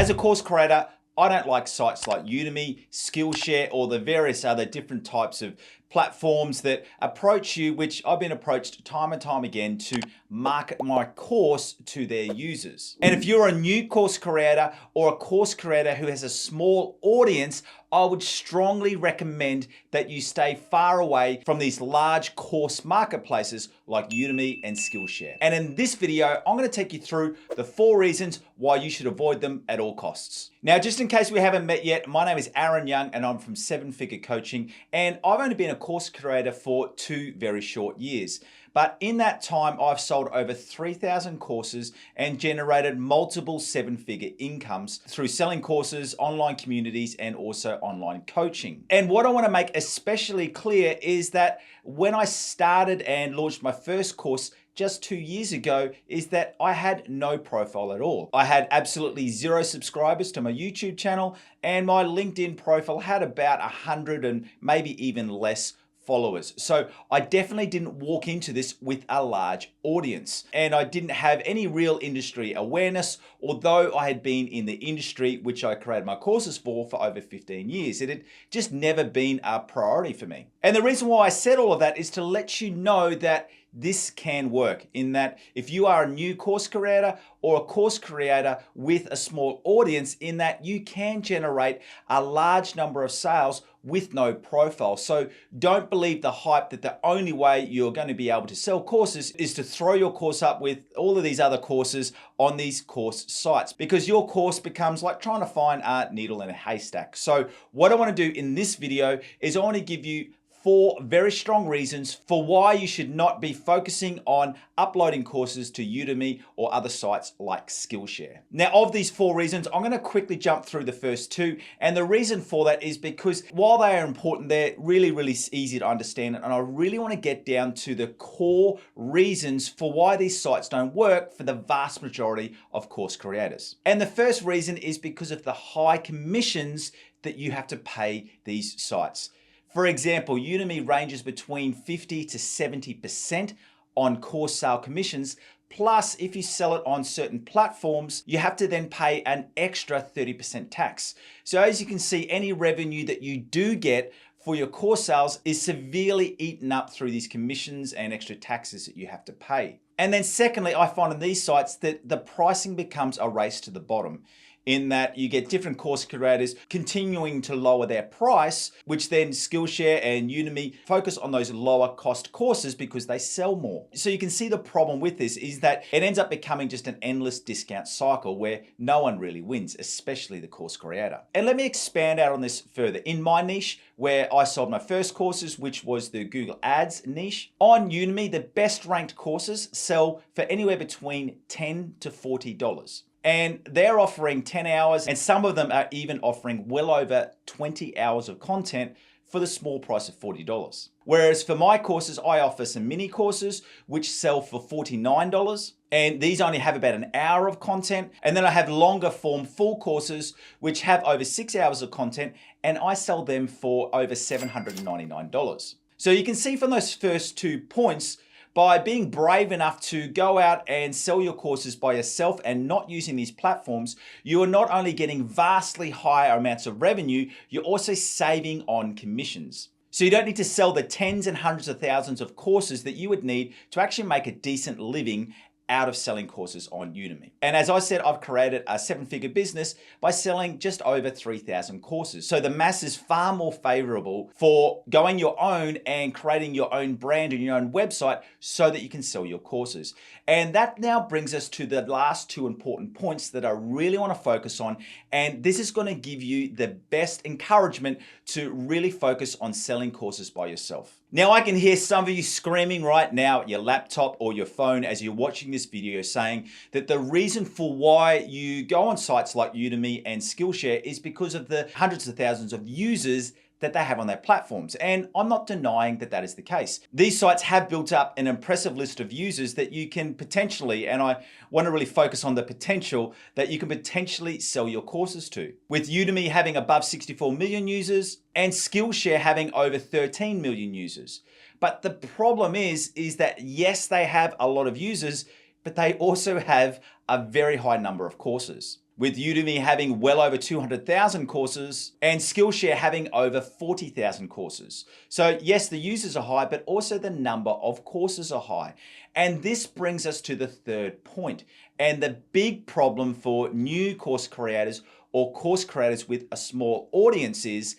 As a course creator, I don't like sites like Udemy, Skillshare, or the various other different types of platforms that approach you, which I've been approached time and time again to market my course to their users. And if you're a new course creator or a course creator who has a small audience, I would strongly recommend that you stay far away from these large course marketplaces like Udemy and Skillshare. And in this video, I'm going to take you through the 4 reasons why you should avoid them at all costs. Now, just in case we haven't met yet, my name is Aaron Young and I'm from 7 Figure Coaching, and I've only been a course creator for 2 very short years. But in that time, I've sold over 3,000 courses and generated multiple 7-figure incomes through selling courses, online communities, and also online coaching. And what I want to make especially clear is that when I started and launched my first course just 2 years ago, is that I had no profile at all. I had absolutely 0 subscribers to my YouTube channel, and my LinkedIn profile had about 100 and maybe even less followers. So I definitely didn't walk into this with a large audience, and I didn't have any real industry awareness, although I had been in the industry which I created my courses for over 15 years. It had just never been a priority for me. And the reason why I said all of that is to let you know that this can work, in that if you are a new course creator or a course creator with a small audience, in that you can generate a large number of sales with no profile. So don't believe the hype that the only way you're going to be able to sell courses is to throw your course up with all of these other courses on these course sites, because your course becomes like trying to find a needle in a haystack. So what I want to do in this video is I want to give you 4 very strong reasons for why you should not be focusing on uploading courses to Udemy or other sites like Skillshare. Now, of these 4 reasons, I'm going to quickly jump through the first 2. And the reason for that is because while they are important, they're really easy to understand. And I really want to get down to the core reasons for why these sites don't work for the vast majority of course creators. And the first reason is because of the high commissions that you have to pay these sites. For example, Udemy ranges between 50 to 70% on course sale commissions. Plus, if you sell it on certain platforms, you have to then pay an extra 30% tax. So as you can see, any revenue that you do get for your course sales is severely eaten up through these commissions and extra taxes that you have to pay. And then secondly, I find on these sites that the pricing becomes a race to the bottom, in that you get different course creators continuing to lower their price, which then Skillshare and Udemy focus on those lower cost courses because they sell more. So you can see the problem with this is that it ends up becoming just an endless discount cycle where no one really wins, especially the course creator. And let me expand out on this further. In my niche, where I sold my first courses, which was the Google Ads niche, on Udemy, the best ranked courses sell for anywhere between $10 to $40. And they're offering 10 hours, and some of them are even offering well over 20 hours of content for the small price of $40. Whereas for my courses, I offer some mini courses which sell for $49. And these only have about an hour of content. And then I have longer form full courses which have over 6 hours of content, and I sell them for over $799. So you can see from those first 2 points, by being brave enough to go out and sell your courses by yourself and not using these platforms, you are not only getting vastly higher amounts of revenue, you're also saving on commissions. So you don't need to sell the tens and hundreds of thousands of courses that you would need to actually make a decent living out of selling courses on Udemy. And as I said, I've created a 7-figure business by selling just over 3,000 courses. So the math is far more favorable for going your own and creating your own brand and your own website so that you can sell your courses. And that now brings us to the last 2 important points that I really want to focus on. And this is going to give you the best encouragement to really focus on selling courses by yourself. Now, I can hear some of you screaming right now at your laptop or your phone as you're watching this video, saying that the reason for why you go on sites like Udemy and Skillshare is because of the hundreds of thousands of users that they have on their platforms. And I'm not denying that that is the case. These sites have built up an impressive list of users that you can potentially, and I want to really focus on the potential, that you can potentially sell your courses to. With Udemy having above 64 million users and Skillshare having over 13 million users. But the problem is that yes, they have a lot of users, but they also have a very high number of courses. with Udemy having well over 200,000 courses and Skillshare having over 40,000 courses. So yes, the users are high, but also the number of courses are high. And this brings us to the third point. And the big problem for new course creators or course creators with a small audience is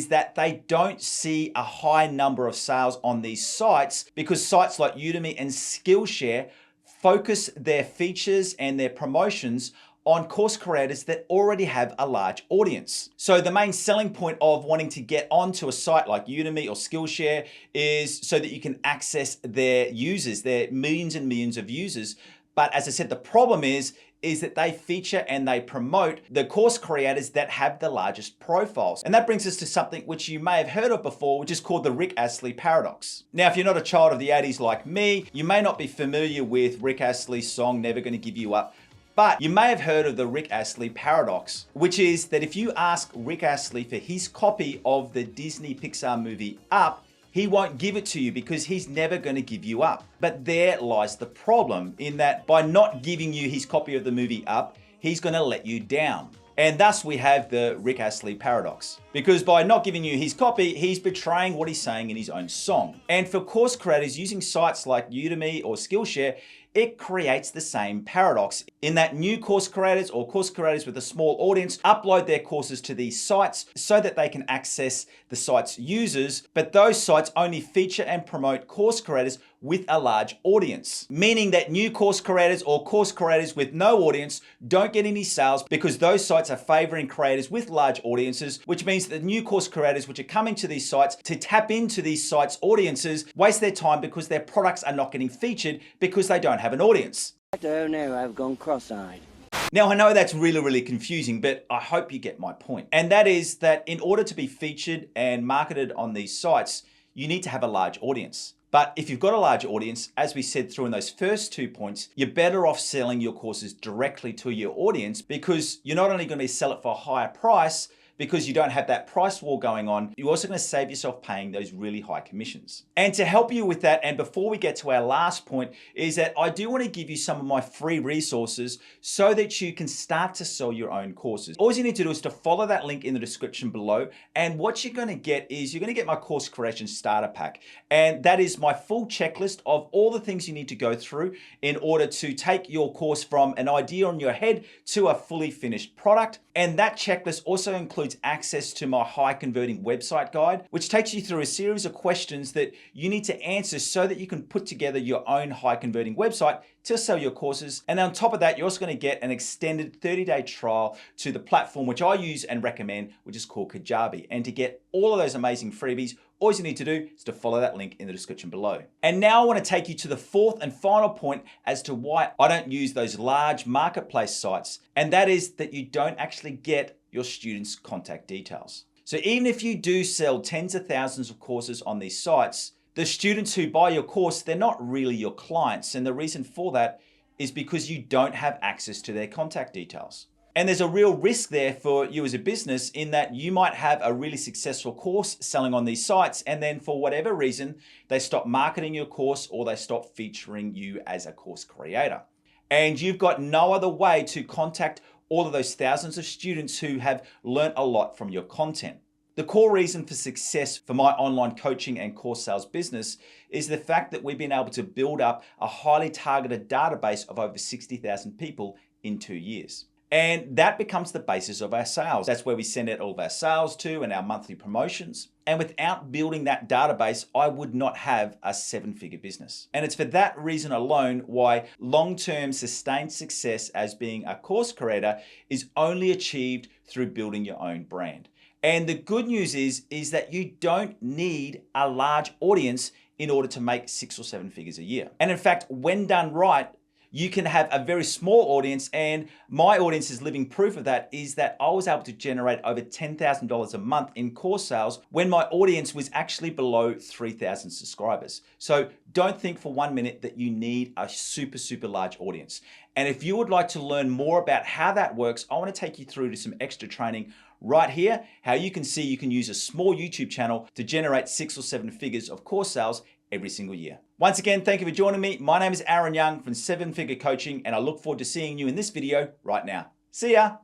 that they don't see a high number of sales on these sites because sites like Udemy and Skillshare focus their features and their promotions on course creators that already have a large audience. So the main selling point of wanting to get onto a site like Udemy or Skillshare is so that you can access their users, their millions and millions of users. But as I said, the problem is that they feature and they promote the course creators that have the largest profiles. And that brings us to something which you may have heard of before, which is called the Rick Astley paradox. Now, if you're not a child of the 80s like me, you may not be familiar with Rick Astley's song, Never Gonna Give You Up, but you may have heard of the Rick Astley paradox, which is that if you ask Rick Astley for his copy of the Disney Pixar movie Up, he won't give it to you because he's never going to give you up. But there lies the problem, in that by not giving you his copy of the movie Up, he's going to let you down. And thus we have the Rick Astley paradox. Because by not giving you his copy, he's betraying what he's saying in his own song. And for course creators using sites like Udemy or Skillshare, it creates the same paradox in that new course creators or course creators with a small audience upload their courses to these sites so that they can access the site's users, but those sites only feature and promote course creators with a large audience, meaning that new course creators or course creators with no audience don't get any sales because those sites are favoring creators with large audiences, which means that the new course creators which are coming to these sites to tap into these sites' audiences waste their time because their products are not getting featured because they don't have an audience. Oh no, I've gone cross-eyed. Now, I know that's really confusing, but I hope you get my point. And that is that in order to be featured and marketed on these sites, you need to have a large audience. But if you've got a large audience, as we said through in those first 2 points, you're better off selling your courses directly to your audience because you're not only going to sell it for a higher price, because you don't have that price war going on, you're also going to save yourself paying those really high commissions. And to help you with that, and before we get to our last point, is that I do want to give you some of my free resources so that you can start to sell your own courses. All you need to do is to follow that link in the description below. And what you're going to get is you're going to get my course creation starter pack. And that is my full checklist of all the things you need to go through in order to take your course from an idea on your head to a fully finished product. And that checklist also includes access to my high converting website guide, which takes you through a series of questions that you need to answer so that you can put together your own high converting website to sell your courses. And on top of that, you're also going to get an extended 30-day trial to the platform, which I use and recommend, which is called Kajabi. And to get all of those amazing freebies, all you need to do is to follow that link in the description below. And now I want to take you to the fourth and final point as to why I don't use those large marketplace sites. And that is that you don't actually get your students' contact details. So even if you do sell tens of thousands of courses on these sites, the students who buy your course, they're not really your clients. And the reason for that is because you don't have access to their contact details. And there's a real risk there for you as a business in that you might have a really successful course selling on these sites, and then for whatever reason, they stop marketing your course or they stop featuring you as a course creator. And you've got no other way to contact all of those thousands of students who have learned a lot from your content. The core reason for success for my online coaching and course sales business is the fact that we've been able to build up a highly targeted database of over 60,000 people in 2 years. And that becomes the basis of our sales. That's where we send out all of our sales to and our monthly promotions. And without building that database, I would not have a 7-figure business. And it's for that reason alone why long-term sustained success as being a course creator is only achieved through building your own brand. And the good news is that you don't need a large audience in order to make 6 or 7 figures a year. And in fact, when done right, you can have a very small audience, and my audience is living proof of that, is that I was able to generate over $10,000 a month in course sales when my audience was actually below 3,000 subscribers. So don't think for 1 minute that you need a super large audience. And if you would like to learn more about how that works, I want to take you through to some extra training right here, how you can see you can use a small YouTube channel to generate 6 or 7 figures of course sales every single year. Once again, thank you for joining me. My name is Aaron Young from 7 Figure Coaching, and I look forward to seeing you in this video right now. See ya.